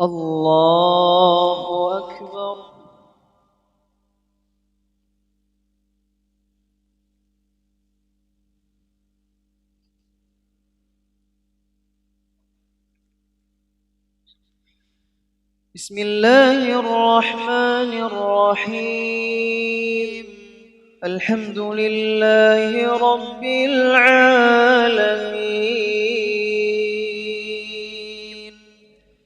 الله أكبر. بسم الله الرحمن الرحيم. الحمد لله رب العالمين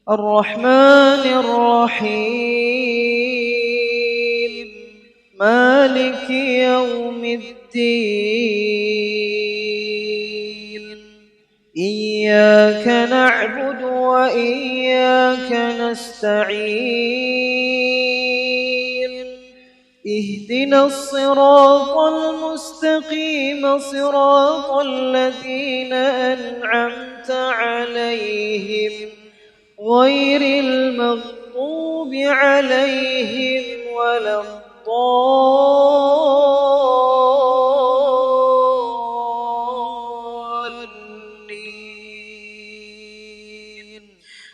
الرحمن الرحيم مالك يوم الدين إياك نعبد وإياك نستعين اهدنا الصراط المستقيم صراط الذين أنعمت عليهم غير المغضوب عليهم ولا الضالين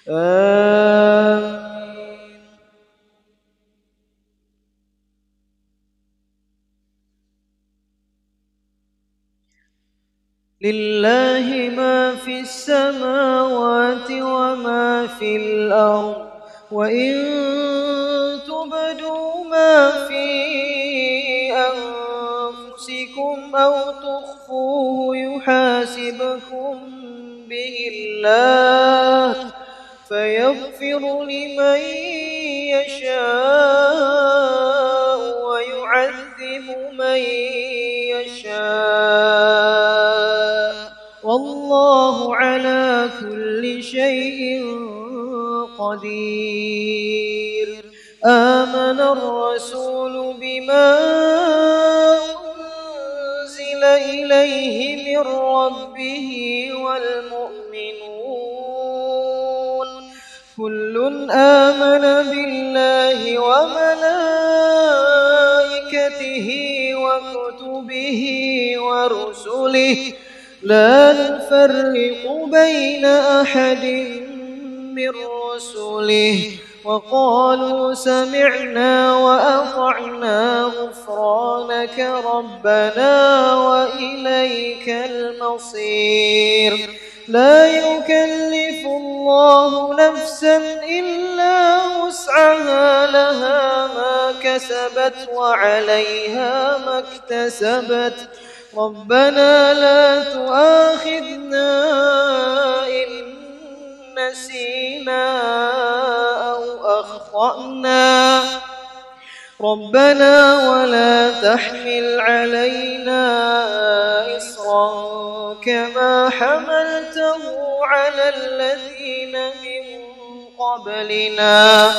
آمين. لله ما في السماوات وما في الأرض وإن تبدوا ما في أنفسكم أو تخفوه يحاسبكم به الله فيغفر لمن يشاء ويعذب من يشاء والله على كل شيء قدير. آمن الرسول بما أنزل إليه من ربه والمؤمنون كل آمن بالله وملائكته وكتبه ورسله لا نفرق بين أحد من رسله وقالوا سمعنا وأطعنا غفرانك ربنا وإليك المصير. لا يكلف الله نفسا إلا وسعها لها ما كسبت وعليها ما اكتسبت ربنا لا تؤاخذنا إن نسينا أو أخطأنا ربنا ولا تحمل علينا إصرا كما حملته على الذين من قبلنا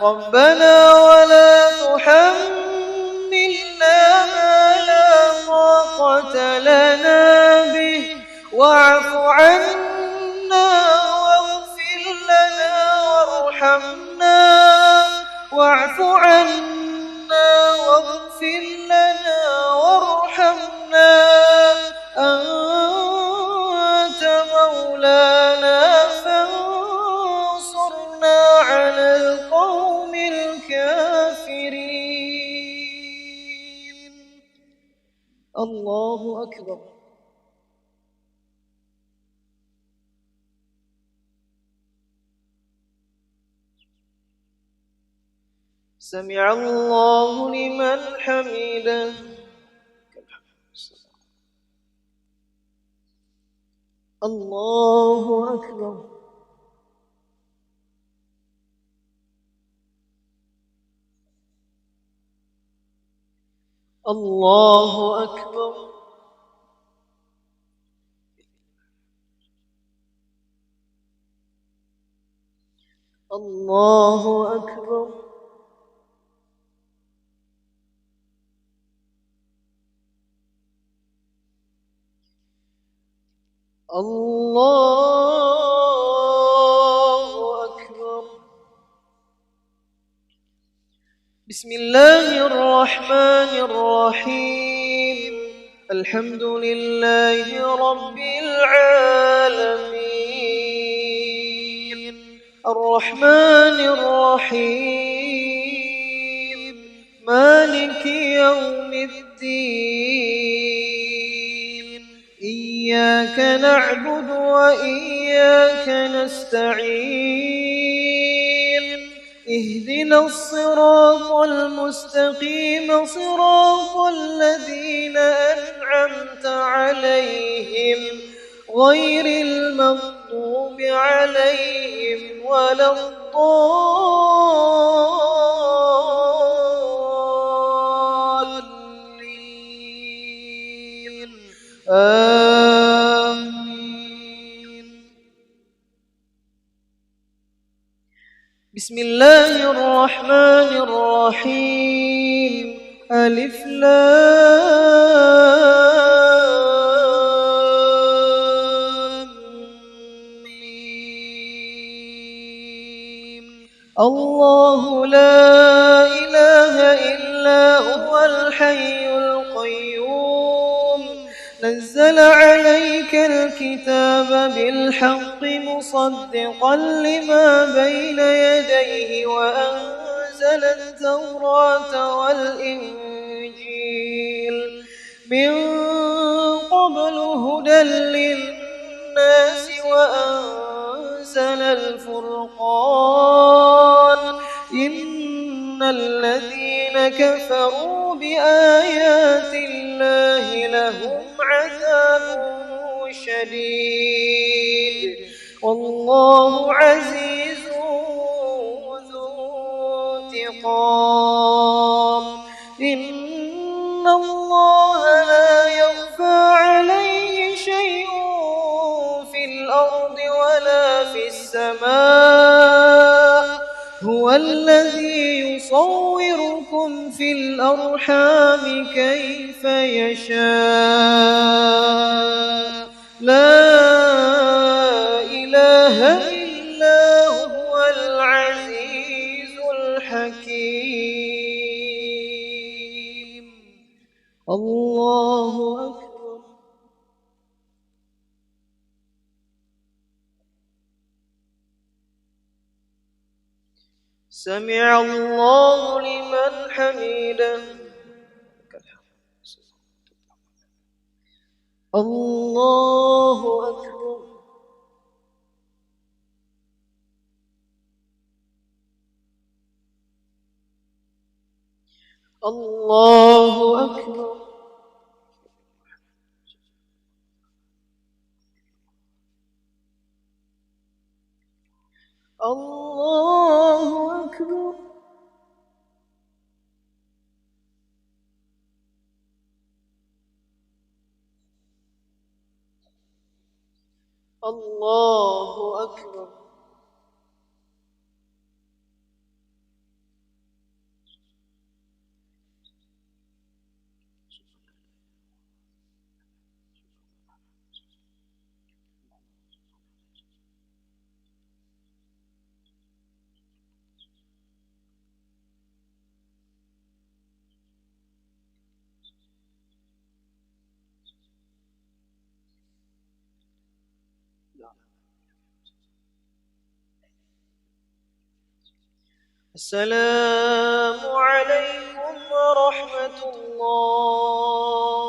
ربنا ولا تحملنا ما لا طاقة لنا به واعف عنا واغفر لنا وارحمنا واعف عنا واغفر لنا وارحمنا أنت مولانا فانصرنا على القوم الكافرين. الله أكبر. سمع الله لمن حمده. الله أكبر. الله أكبر. الله أكبر. الله أكبر. بسم الله الرحمن الرحيم. الحمد لله رب العالمين الرحمن الرحيم مالك يوم الدين إياك نعبد وإياك نستعين اهدنا الصراط المستقيم صراط الذين أنعمت عليهم غير المغضوب عليهم ولا الضالين آمين. بسم الله الرحمن الرحيم ألف لام ميم الله لا إله إلا هو الحي القيوم نزل عليك الكتاب بالحق مصدقا لما بين يديه وأنزل التوراة والإنجيل من قبل هدى للناس وأنزل الفرقان إن الذين كفروا بآيات الله لهم عذاب شديد والله عزيز ذو انتقام إن الله لا يخفى عليه شيء في الأرض ولا في السماء هو الذي يصوركم في الأرحام كيف يشاء لا إله إلا هو العزيز الحكيم الله أكبر. سمع الله لمن حمده الله أكبر. الله أكبر. الله أكبر. الله أكبر. السلام عليكم ورحمة الله.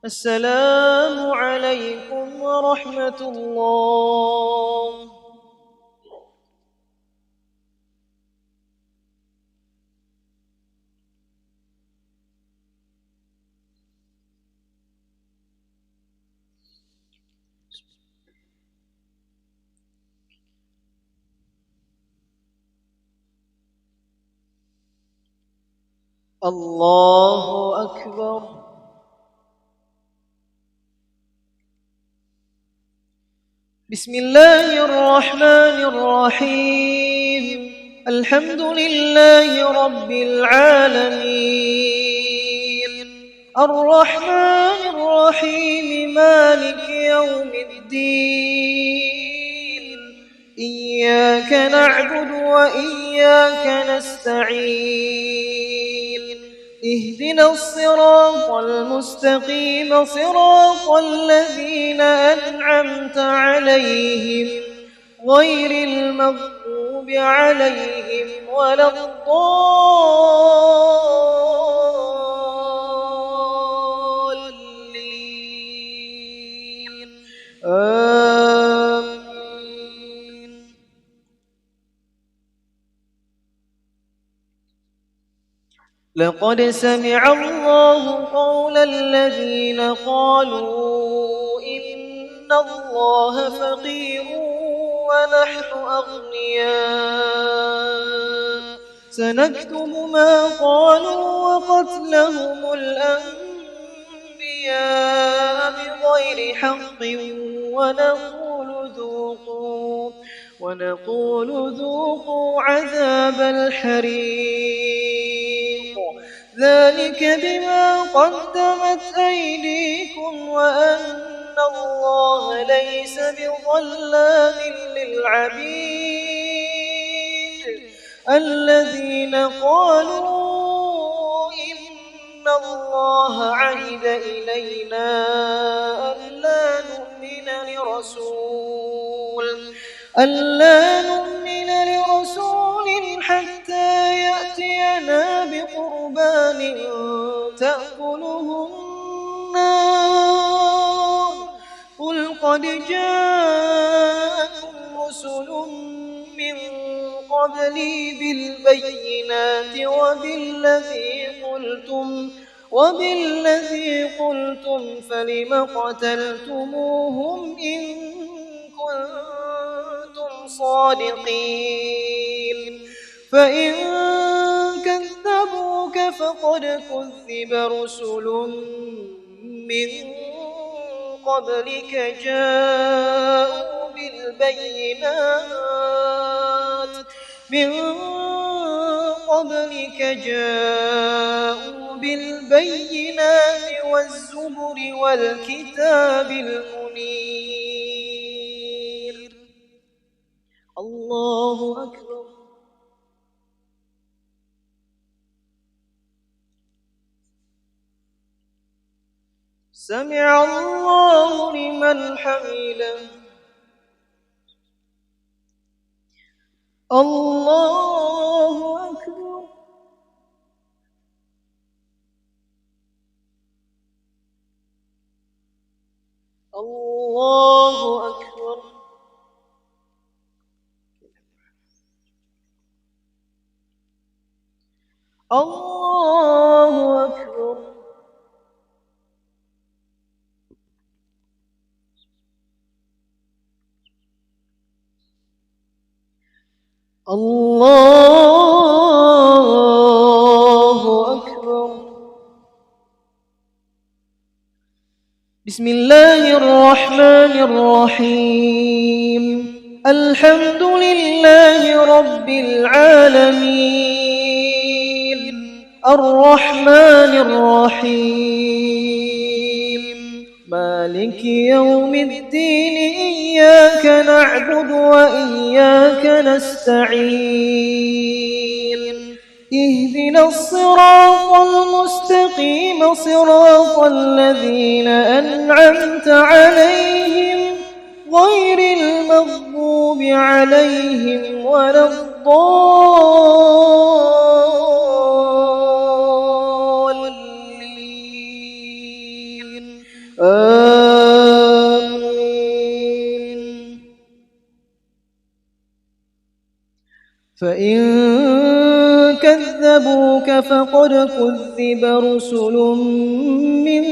السلام عليكم ورحمة الله. الله أكبر. بسم الله الرحمن الرحيم الحمد لله رب العالمين الرحمن الرحيم مالك يوم الدين إياك نعبد وإياك نستعين اهدنا الصراط المستقيم صراط الذين أنعمت عليهم غير المغضوب عليهم ولا الضالين آمين. لقد سمع الله قول الذين قالوا إن الله فقير ونحن أغنياء سنكتب ما قالوا وقتلهم الأنبياء بغير حق ونقول ذوقوا عذاب الحريق ذلك بما قدمت أيديكم وأن الله ليس بظلام للعبيد الذين قالوا إن الله عهد إلينا ألا نؤمن لرسول حتى يأتينا بقربان تأكله النار قل قد جاءكم رسل من قبلي بالبينات وبالذي قلتم فلم قتلتموهم إن كنتم صادقين فإن كذبوك فقد كذب رسل من قبلك جاءوا بالبينات والزبر والكتاب المنير الله أكبر. سمع الله لمن حمده الله أكبر. الله أكبر. الله أكبر. الله أكبر. بسم الله الرحمن الرحيم الحمد لله رب العالمين الرحمن الرحيم مالك يوم الدين إياك نعبد وإياك نستعين اهدنا الصراط المستقيم صراط الذين أنعمت عليهم غير المغضوب عليهم ولا الضالين آمين. فإن كذبوك فقد كذب رسل من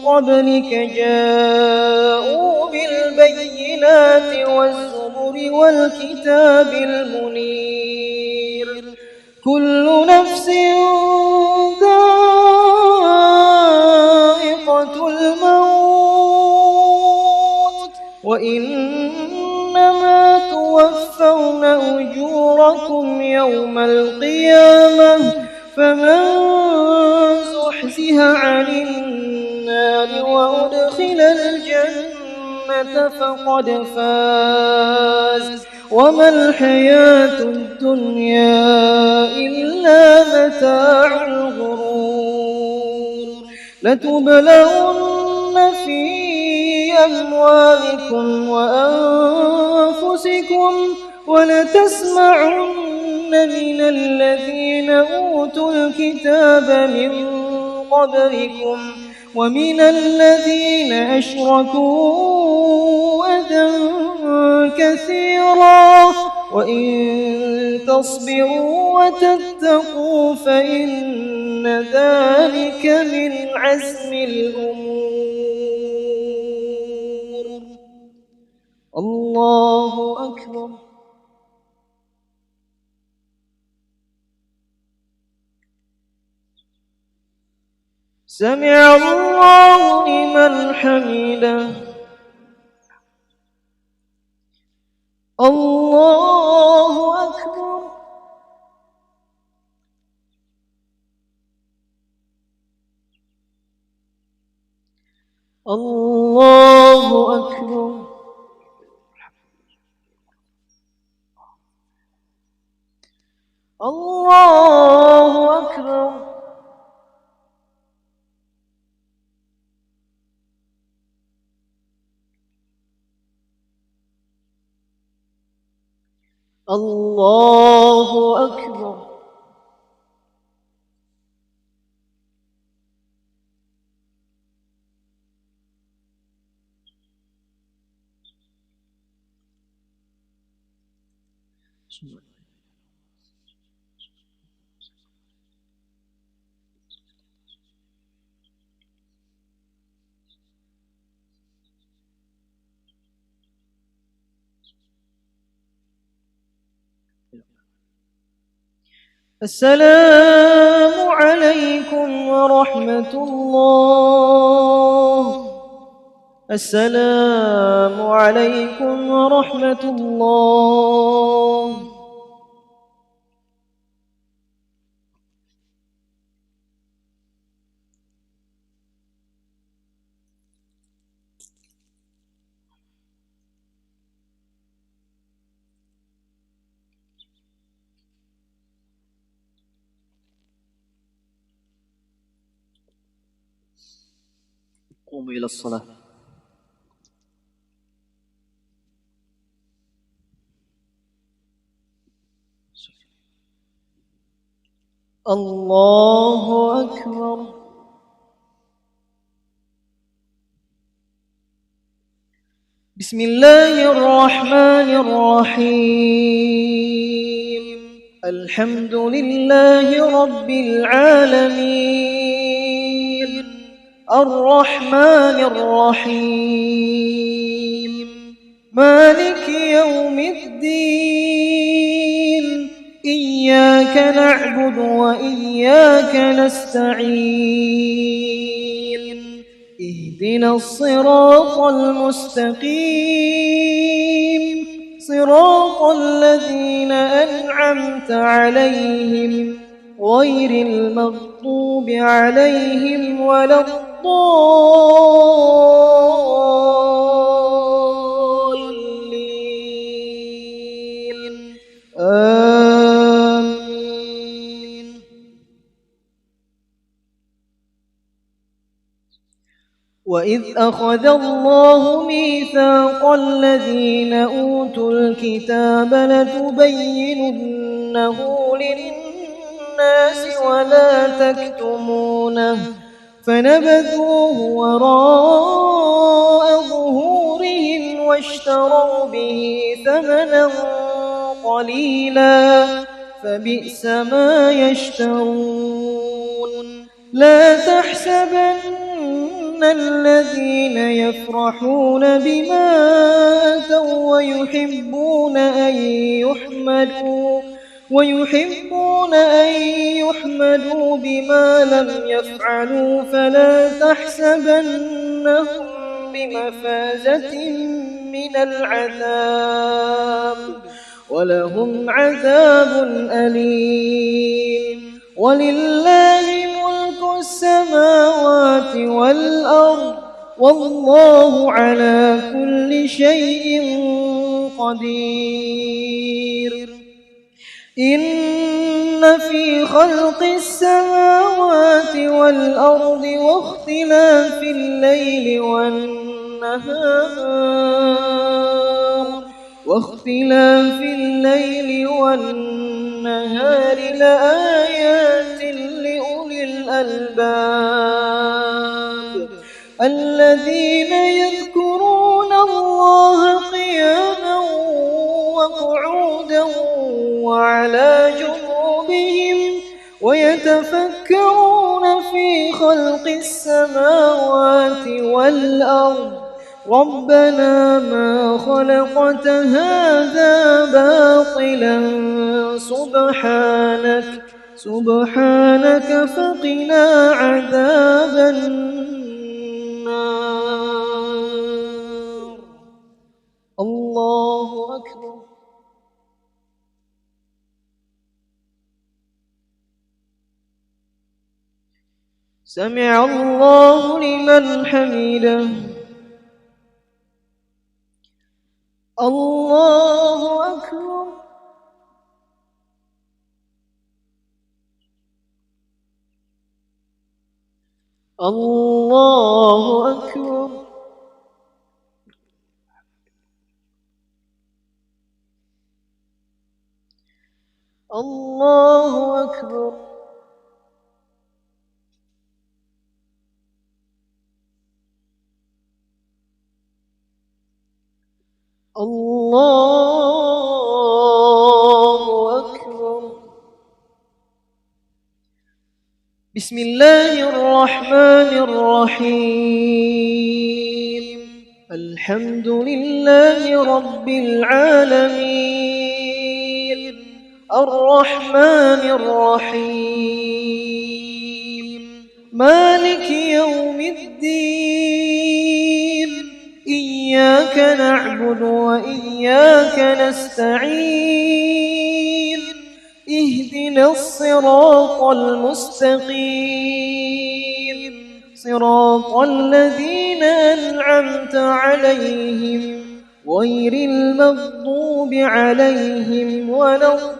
قبلك جاءوا بالبينات والزبر والكتاب المنير كل نفس ذائقة الموت وإنما توفون أجوركم يوم القيامة فمن زحزح عن النار وأدخل الجنة فقد فاز وما الحياة الدنيا إلا متاع الغرور. لتبلغن في أموالكم وأنفسكم ولتسمعن من الذين أوتوا الكتاب من قبلكم ومن الذين أشركوا أذى كثيرا وإن تصبروا وتتقوا فإن ذلك من عزم الأمور. الله أكبر. سمع الله لمن حمده. الله أكبر. الله أكبر. الله أكبر. الله أكبر. السلام عليكم ورحمة الله. السلام عليكم ورحمة الله. قوموا إلى الصلاة. الله أكبر. بسم الله الرحمن الرحيم. الحمد لله رب العالمين الرحمن الرحيم مالك يوم الدين إياك نعبد وإياك نستعين اهدنا الصراط المستقيم صراط الذين أنعمت عليهم غير المغضوب عليهم ولا الضالين آمين. وإذ أخذ الله ميثاق الذين أوتوا الكتاب لتبيننه للناس ولا تكتمونه فنبذوه وراء ظهورهم واشتروا به ثمنا قليلا فبئس ما يشترون. لا تحسبن الذين يفرحون بما أتوا ويحبون أن يحمدوا بما لم يفعلوا فلا تحسبنهم بمفازة من العذاب ولهم عذاب أليم. ولله ملك السماوات والأرض والله على كل شيء قدير. إن في خلق السماوات والأرض واختلاف الليل والنهار لآيات لأولي الألباب الذين يذكرون الله قياما وقعودا وعلى جنوبهم ويتفكرون في خلق السماوات والأرض ربنا ما خلقت هذا باطلا سبحانك فقنا عذاب النار. الله أكبر. سمع الله لمن حمده. الله أكبر. الله أكبر. الله أكبر. الله أكبر. بسم الله الرحمن الرحيم. الحمد لله رب العالمين الرحمن الرحيم مالك يوم الدين إياك نعبد وإياك نستعين اهدنا الصراط المستقيم صراط الذين أنعمت عليهم غير المغضوب عليهم ولا الضالين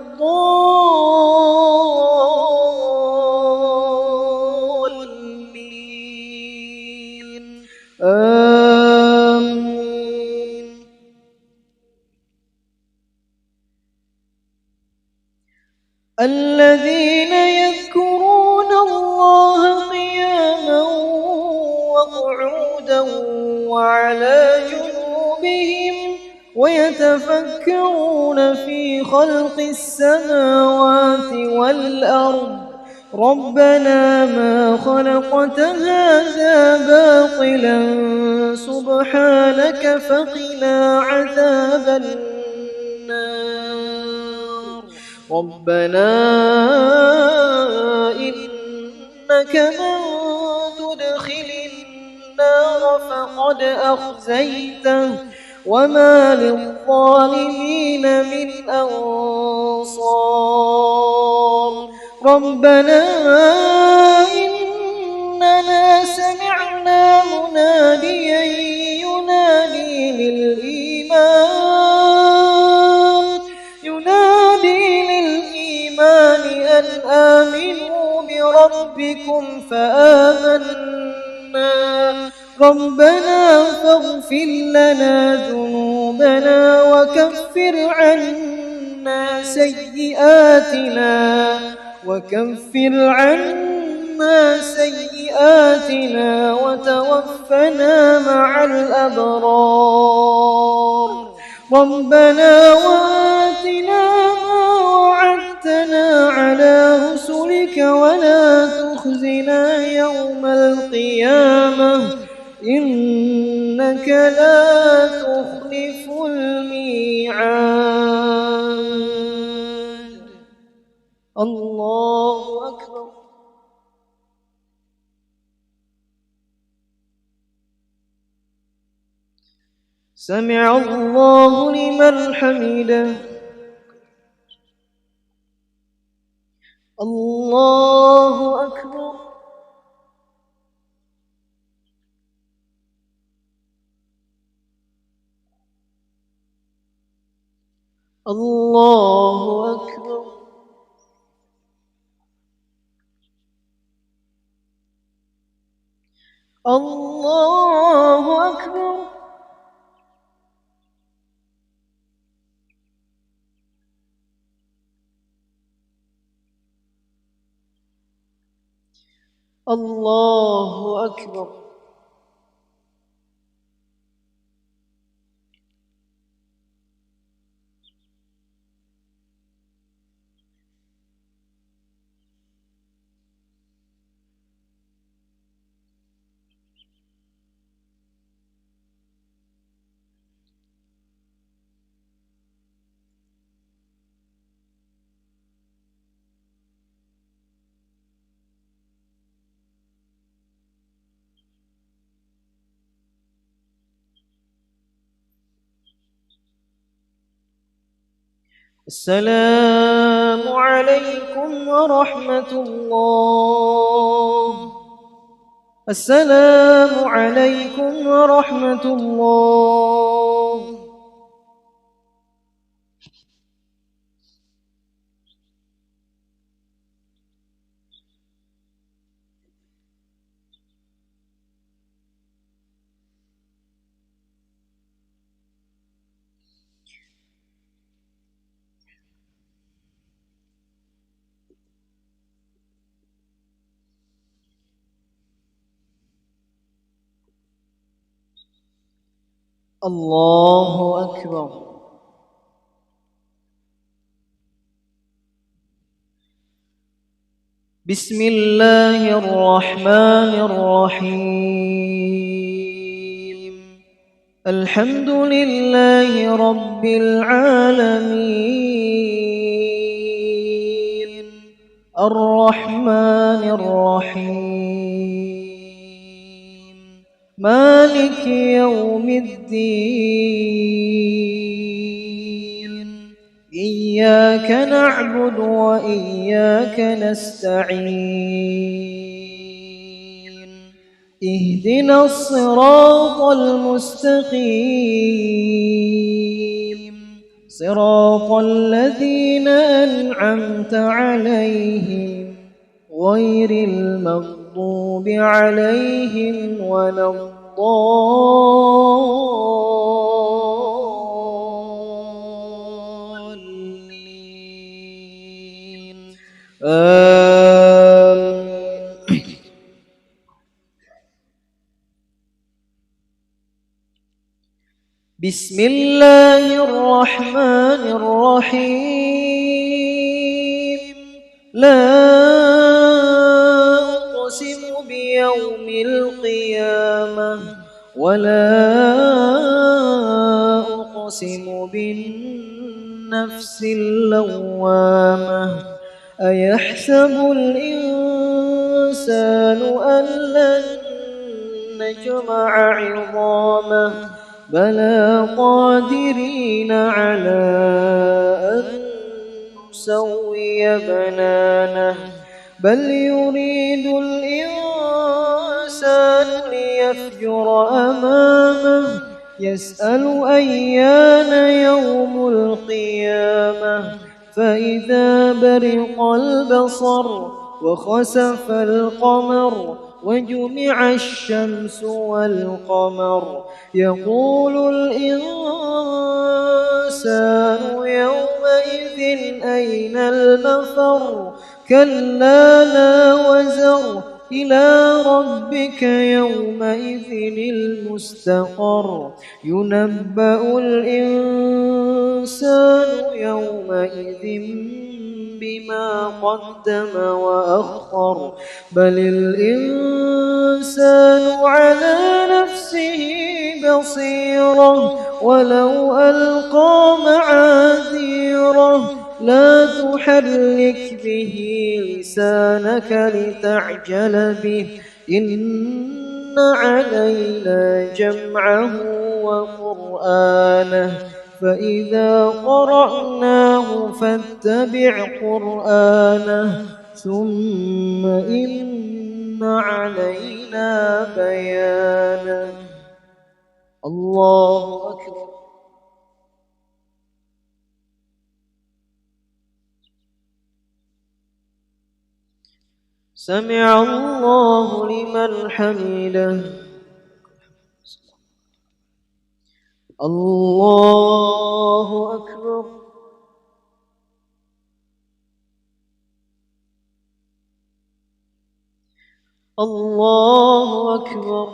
آمين. الذين يذكرون الله قياما وقعودا وعلى جنوبهم ويتفكرون في خلق السماوات والأرض ربنا ما خلقت هذا باطلا سبحانك فقنا عذاب النار. ربنا إنك من تدخل النار فقد أخزيته وما للظالمين من أنصار. ربنا إننا سمعنا مناديا ينادي للإيمان أن آمنوا بربكم فآمنا. ربنا فاغفر لنا ذنوبنا وكفر عنا سيئاتنا وتوفنا مع الأبرار. ربنا وآتنا ما وعدتنا على رسلك ولا تخزنا يوم القيامة إنك لا تخلف الميعاد. الله أكبر. سمع الله لمن حمده. الله أكبر. الله أكبر. الله أكبر. الله أكبر. السلام عليكم ورحمة الله. السلام عليكم ورحمة الله. الله أكبر. بسم الله الرحمن الرحيم. الحمد لله رب العالمين. الرحمن الرحيم. مالك يوم الدين. إياك نعبد وإياك نستعين. اهدنا الصراط المستقيم. صراط الذين أنعمت عليهم غير المغضوب عليهم ولا الضالين. آمين. بسم الله الرحمن الرحيم. لا أقسم بيوم القيامة ولا أقسم بالنفس اللوامة. أيحسب الإنسان أن لن نجمع عظامه بلى قادرين على أن نسوي بنانه بل يريد الإنسان ليفجر أمامه يسأل أيان يوم القيامة فإذا برق البصر وخسف القمر وجمع الشمس والقمر يقول الإنسان يومئذ أين المفر كلا لا وزر إلى ربك يومئذ المستقر ينبأ الإنسان يومئذ بما قدم وأخر بل الإنسان على نفسه بصيرة ولو ألقى معاذيره لا تحرك به لسانك لتعجل به إن علينا جمعه وقرآنه فإذا قرأناه فاتبع قرآنه ثم إن علينا بيانه. الله أكبر. سمع الله لمن حمده. الله أكبر. الله أكبر.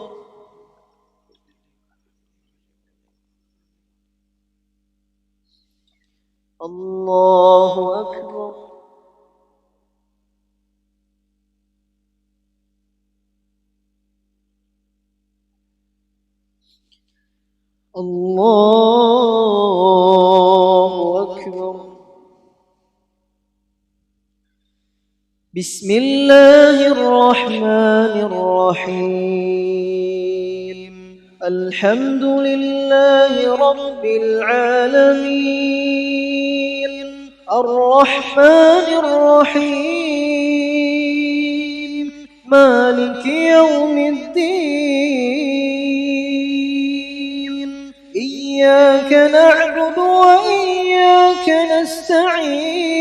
الله أكبر. الله أكبر. بسم الله الرحمن الرحيم. الحمد لله رب العالمين، الرحمن الرحيم، مالك يوم الدين. إياك نعبد وإياك نستعين،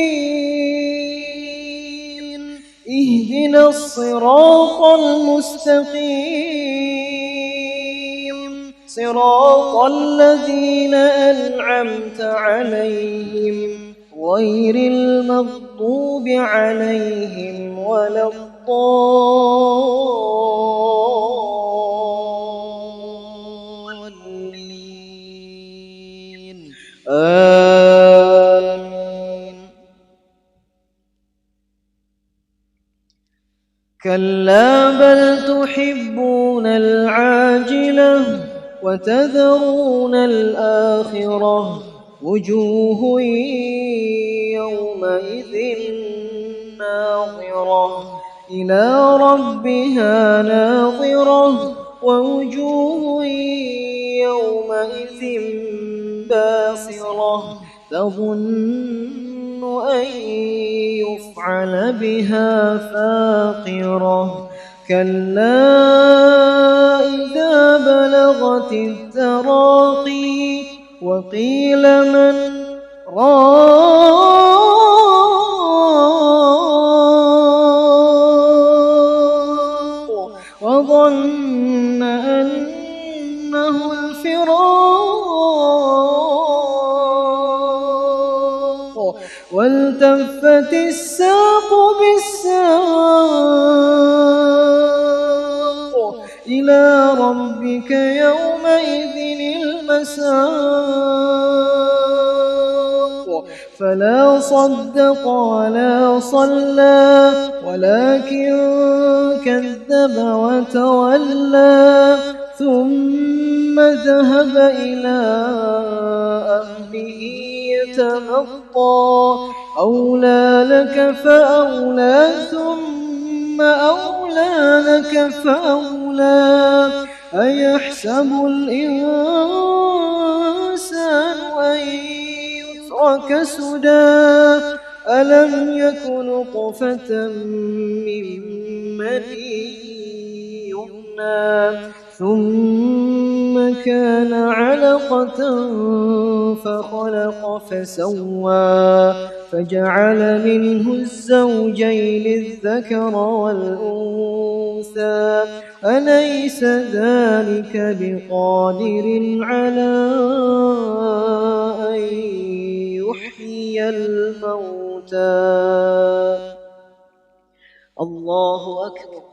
اهدنا الصراط المستقيم، صراط الذين أنعمت عليهم غير المغضوب عليهم ولا الضالين. آمين. كلا بل تحبون العاجلة وتذرون الآخرة، وجوه يومئذ ناظرة إلى ربها ناظرة، ووجوه يومئذ باسرة تظن أن يفعل بها فاقرة. كلا إذا بلغت التراقي وقيل من راق وظن أنه الفراق، والتفت الساق بالساق، إلى ربك يومئذ المساق. فلا صدق ولا صلى ولكن كذب وتولى، ثم ذهب إلى أهله يتمطى. أولى لك فأولى ثم أولى لك فأولى. أيحسب الإنسان أن يترك سدى، ألم يك نطفة من مني يمنى، ثم كان علقة فخلق فسوى، فجعل منه الزوجين الذكر والأنثى. أليس ذلك بقادر على أن يحيي الموتى؟ الله أكبر.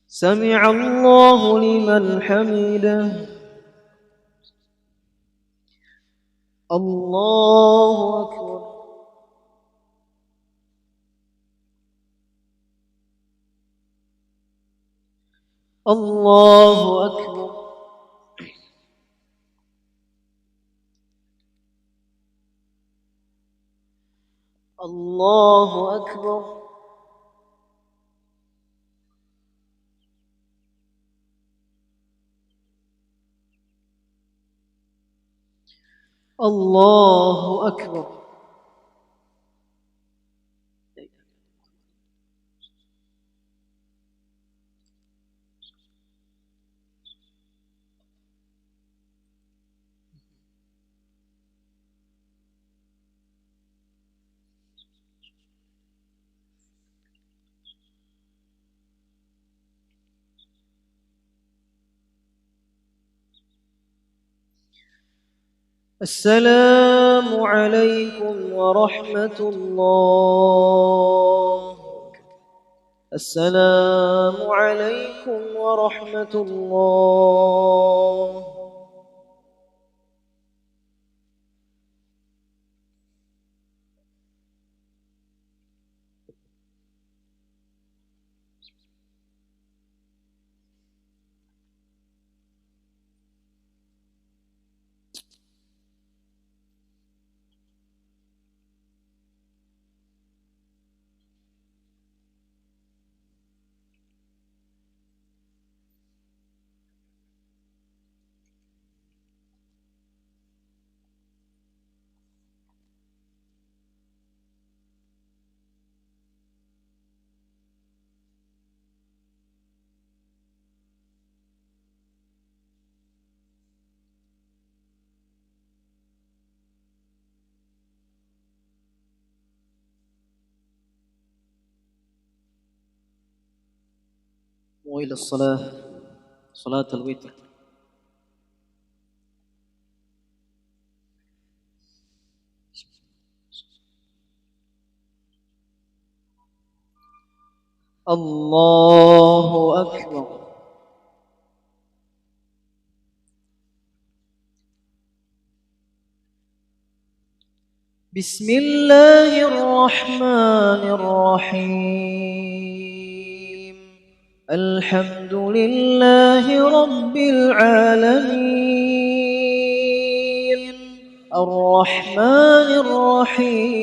سمع الله لمن حمده. الله أكبر. الله أكبر. الله أكبر. الله أكبر. السلام عليكم ورحمة الله. السلام عليكم ورحمة الله. وإلى الصلاة، صلاة الوتر. الله أكبر. بسم الله الرحمن الرحيم. الحمد لله رب العالمين، الرحمن الرحيم،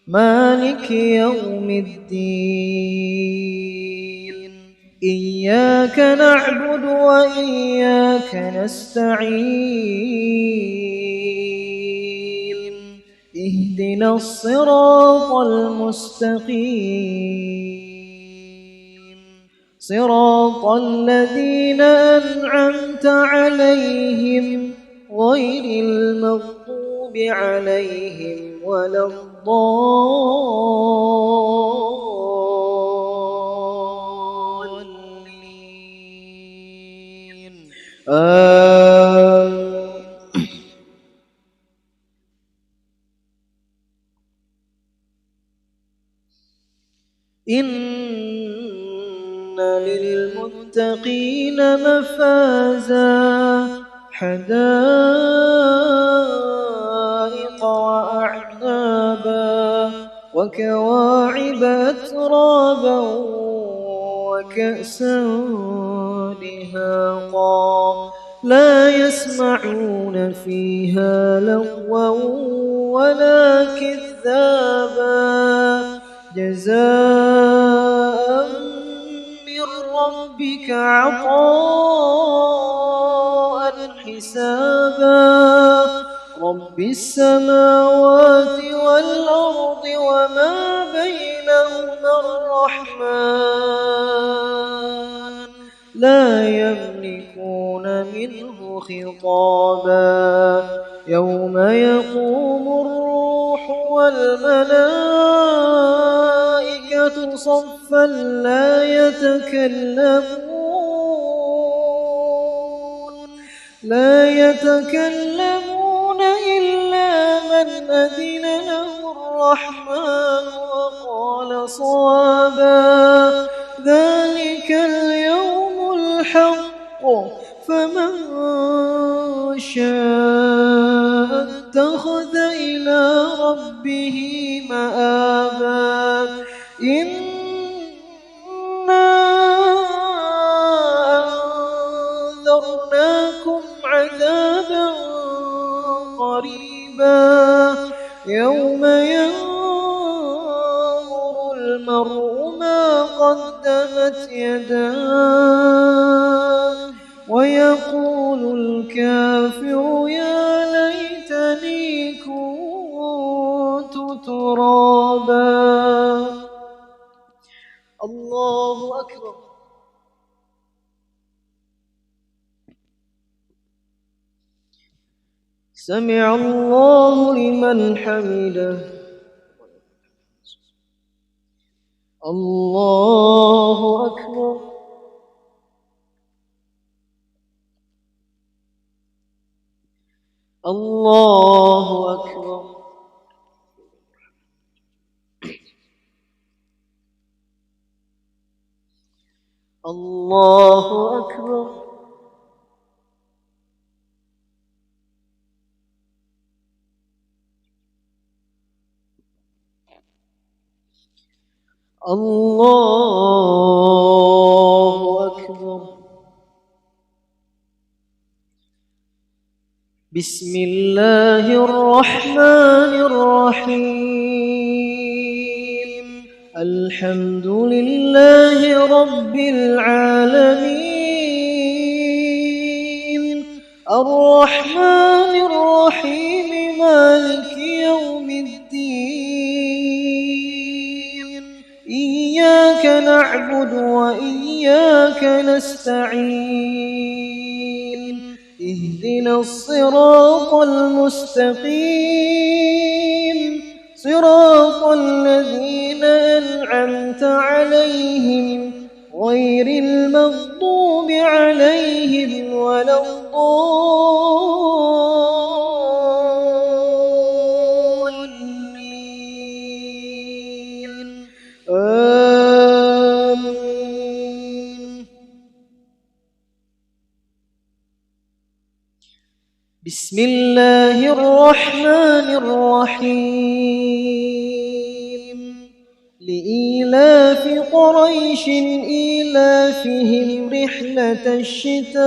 مالك يوم الدين. إياك نعبد وإياك نستعين. اهدنا الصراط المستقيم، صراط الذين أنعمت عليهم غير المغضوب عليهم ولا الضالين. آمين. إن للمتقين مفازا، حدائق وأعنابا، وكواعب أترابا، وكأسا دهاقا. لا يسمعون فيها لغوا ولا كذابا. جزاء من ربك عطاء حسابا. رب السماوات والأرض وما بينهما الرحمن، لا يملكون منه خطابا. يوم يقوم الروح والملائكة صفا لا يتكلمون إلا من أذن له الرحمن وقال صوابا. ذلك اليوم الحق، فمن شاء اتخذ إلى ربه مآبا. إنا أنذرناكم عذابا قريبا، يوم ينظر المرء ما قدمت يداه، ويقول الكافر يا ليتني كنت ترابا. الله أكبر. سمع الله لمن حمده. الله أكبر. الله أكبر. الله أكبر. الله أكبر. بسم الله الرحمن الرحيم. الحمد لله رب العالمين، الرحمن الرحيم، مالك يوم الدين. إياك نعبد وإياك نستعين، اهدنا الصراط المستقيم، صراط الذين أنعمت عليهم غير المغضوب عليهم ولا الضالين. آمين. بسم الله الرحمن الرحيم. لإيلاف قريش إيلافهم رحلة الشتاء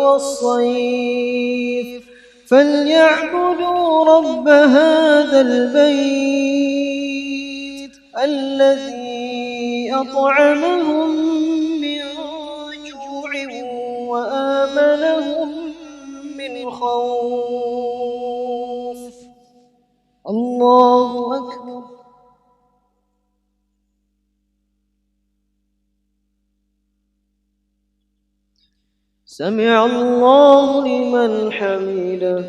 والصيف، فليعبدوا رب هذا البيت الذي أطعمهم من جوع وآمنهم من خوف. الله أكبر. سمع الله لمن حمده.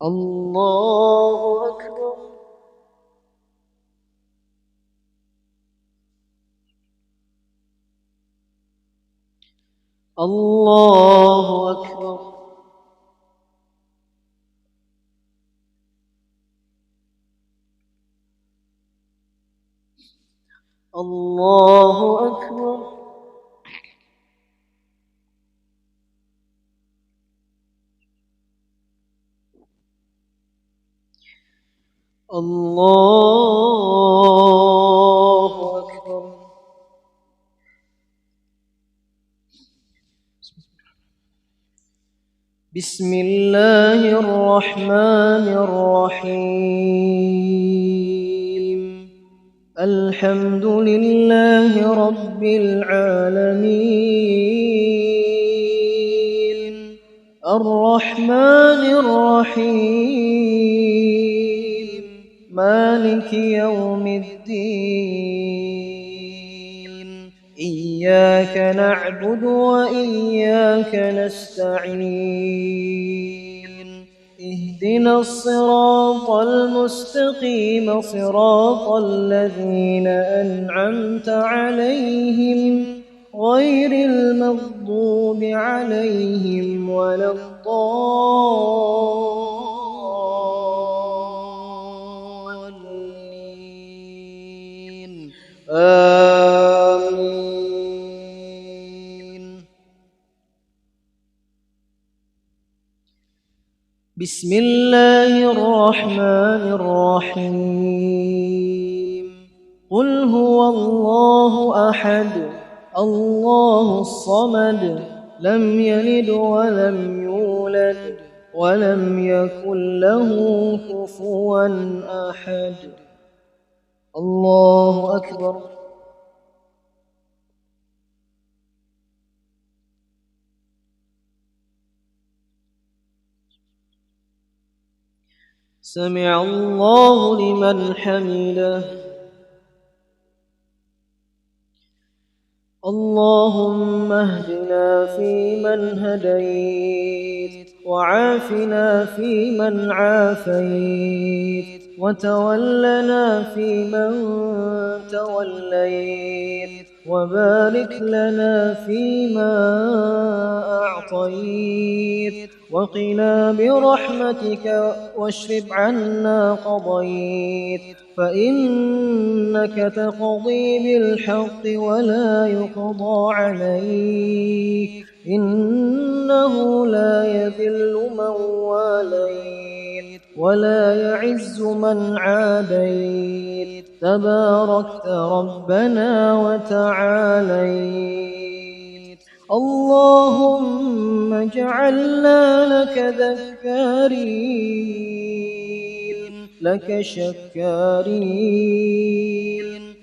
الله أكبر. الله أكبر. الله أكبر. الله أكبر. بسم الله الرحمن الرحيم. الحمد لله رب العالمين، الرحمن الرحيم، مالك يوم الدين. إياك نعبد وإياك نستعين، اهدنا الصراط المستقيم، صراط الذين أنعمت عليهم غير المغضوب عليهم ولا الضالين. آمين. بسم الله الرحمن الرحيم. قل هو الله أحد، الله الصمد، لم يلد ولم يولد ولم يكن له كفوا أحد. الله أكبر. سمع الله لمن حمده. اللهم اهدنا فيمن هديت، وعافنا فيمن عافيت، وتولنا فيمن توليت، وبارك لنا فيما أعطيت، وقنا برحمتك واصرف عنا قضيت، فإنك تقضي بالحق ولا يقضى عليك، إنه لا يذل من واليت ولا يعز من عاديت، تباركت ربنا وتعاليت. اللهم اجعلنا لك ذكارين، لك شكارين،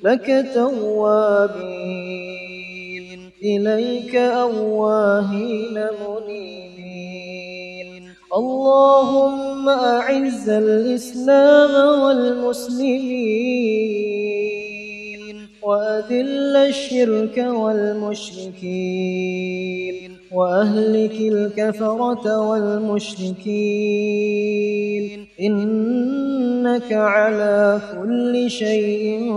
لك توابين، إليك أواهين منيبين. اللهم أعز الإسلام والمسلمين، وأذل الشرك والمشركين، وأهلك الكفرة والمشركين، إنك على كل شيء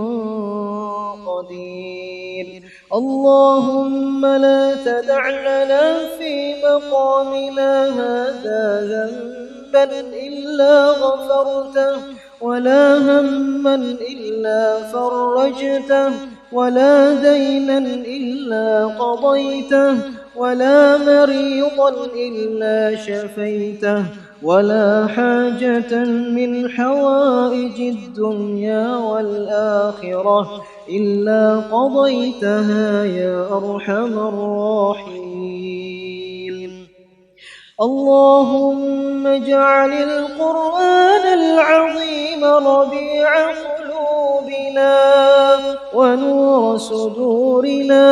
قدير. اللهم لا تدع لنا في مقامنا هذا ذنبا إلا غفرته، ولا هما إلا فرجته، ولا دينا إلا قضيته، ولا مريضا إلا شفيته، ولا حاجة من حوائج الدنيا والآخرة إلا قضيتها يا أرحم الراحمين. اللهم اجعل القرآن العظيم ربيع قلوبنا ونور صدورنا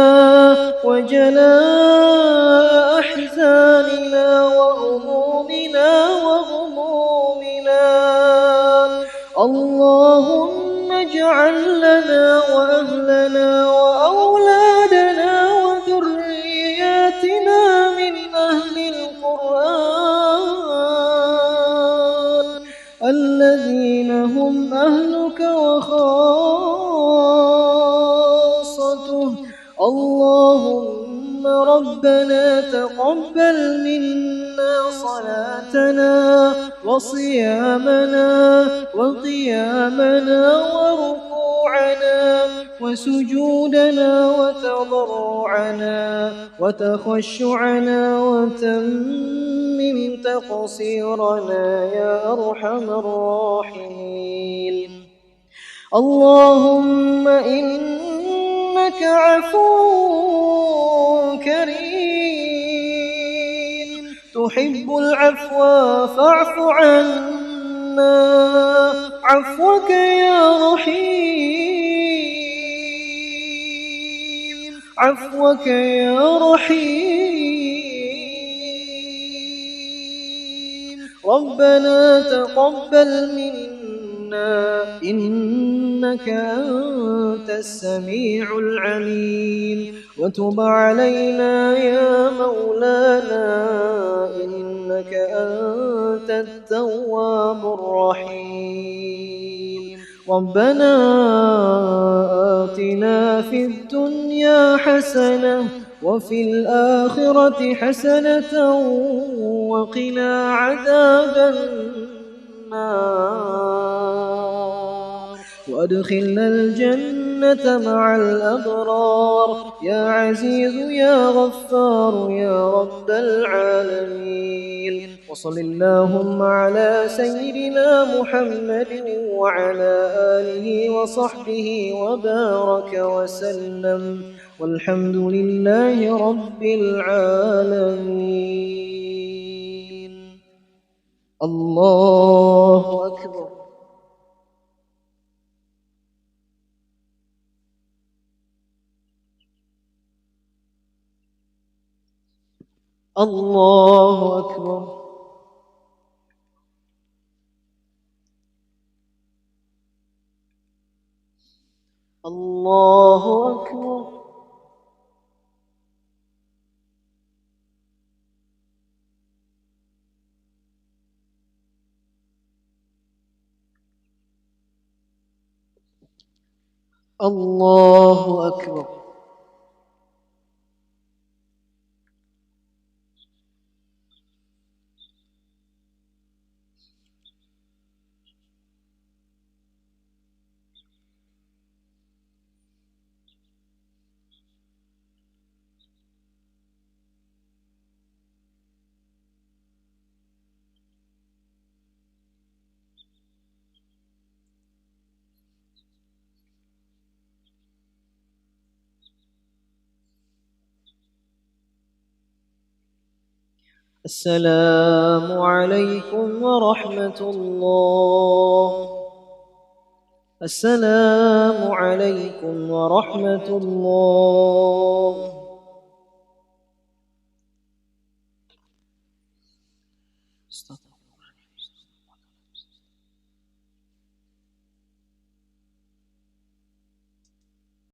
وجلاء أحزاننا وهمومنا وغمومنا. اللهم اجعل لنا وأهلنا وأولادنا وذرياتنا من أهل القرآن الذين هم أهلك وخاصته. اللهم ربنا تقبل منا صلاتنا وصيامنا وقيامنا وركوعنا وسجودنا وتضرعنا وتخشعنا، وتمم تقصيرنا يا أرحم الراحمين. اللهم إنك عفو كريم تحب العفو فاعف عنا، عفوك يا رحيم، عفوك يا رحيم. ربنا تقبل منا إنك أنت السميع العليم، وتب علينا يا مولانا إنك أنت التواب الرحيم. ربنا آتنا في الدنيا حسنة وفي الآخرة حسنة وقنا عذاب النار، وأدخلنا الجنة مع الأبرار يا عزيز يا غفار يا رب العالمين. وصل اللهم على سيدنا محمد وعلى آله وصحبه وبارك وسلم، والحمد لله رب العالمين. الله أكبر. الله أكبر. الله أكبر. الله أكبر. السلام عليكم ورحمة الله. السلام عليكم ورحمة الله.